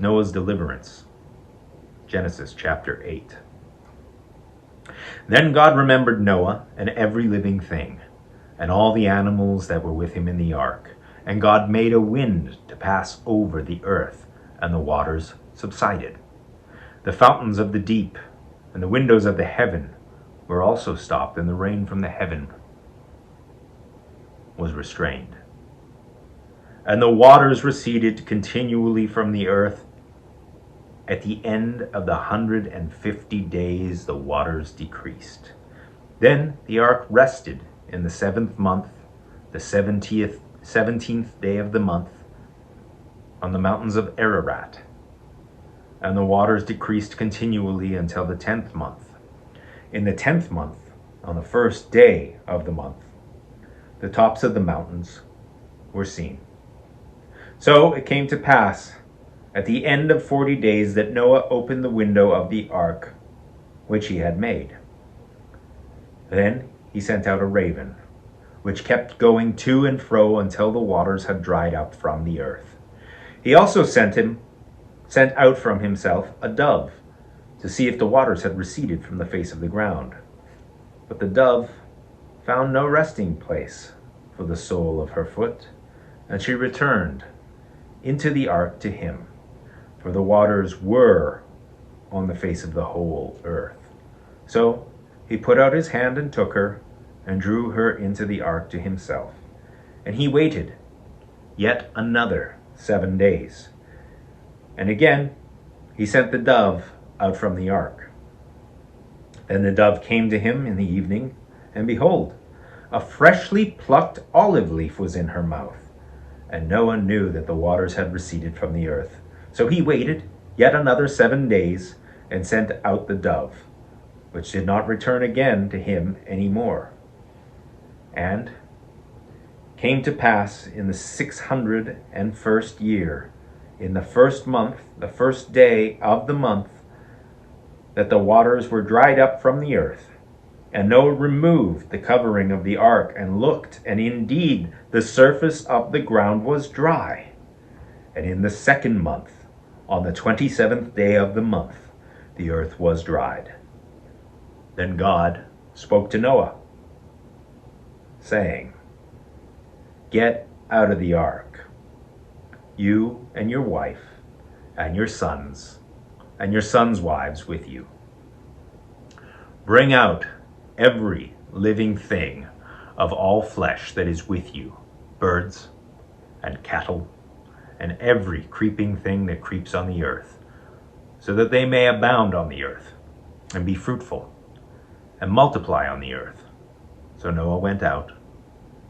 Noah's deliverance. Genesis chapter 8. Then God remembered Noah and every living thing, and all the animals that were with him in the ark. And God made a wind to pass over the earth, and the waters subsided. The fountains of the deep and the windows of the heaven were also stopped, and the rain from the heaven was restrained. And the waters receded continually from the earth. At the end of the 150 days, the waters decreased. Then the ark rested in the 7th month, the 17th day of the month, on the mountains of Ararat. And the waters decreased continually until the 10th month. In the 10th month, on the 1st day of the month, the tops of the mountains were seen. So it came to pass at the end of 40 days that Noah opened the window of the ark which he had made. Then he sent out a raven, which kept going to and fro until the waters had dried up from the earth. He also sent out from himself a dove, to see if the waters had receded from the face of the ground. But the dove found no resting place for the sole of her foot, and she returned into the ark to him, for the waters were on the face of the whole earth. So he put out his hand and took her, and drew her into the ark to himself. And he waited yet another 7 days. And again he sent the dove out from the ark. Then the dove came to him in the evening, and behold, a freshly plucked olive leaf was in her mouth. And Noah knew that the waters had receded from the earth. So he waited yet another 7 days, and sent out the dove, which did not return again to him any more. And came to pass in the 601st year, in the 1st month, the 1st day of the month, that the waters were dried up from the earth. And Noah removed the covering of the ark, and looked, and indeed the surface of the ground was dry. And in the 2nd month, on the 27th day of the month, the earth was dried. Then God spoke to Noah, saying, "Get out of the ark, you and your wife, and your sons wives with you. Bring out every living thing of all flesh that is with you, birds and cattle, and every creeping thing that creeps on the earth, so that they may abound on the earth, and be fruitful, and multiply on the earth." So Noah went out,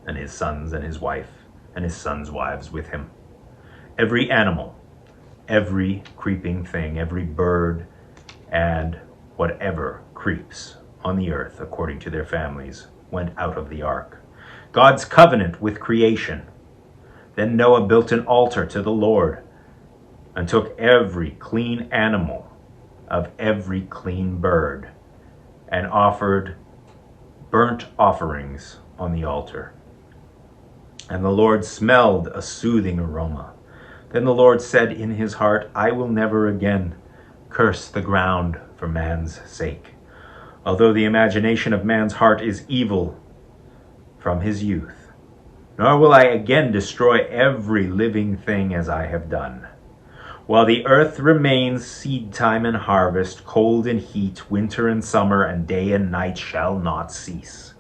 and his sons and his wife, and his sons' wives with him. Every animal, every creeping thing, every bird, and whatever creeps on the earth according to their families, went out of the ark. God's covenant with creation. Then Noah built an altar to the Lord, and took every clean animal of every clean bird, and offered burnt offerings on the altar. And the Lord smelled a soothing aroma. Then the Lord said in his heart, "I will never again curse the ground for man's sake, although the imagination of man's heart is evil from his youth. Nor will I again destroy every living thing as I have done. While the earth remains, seed time and harvest, cold and heat, winter and summer, and day and night shall not cease.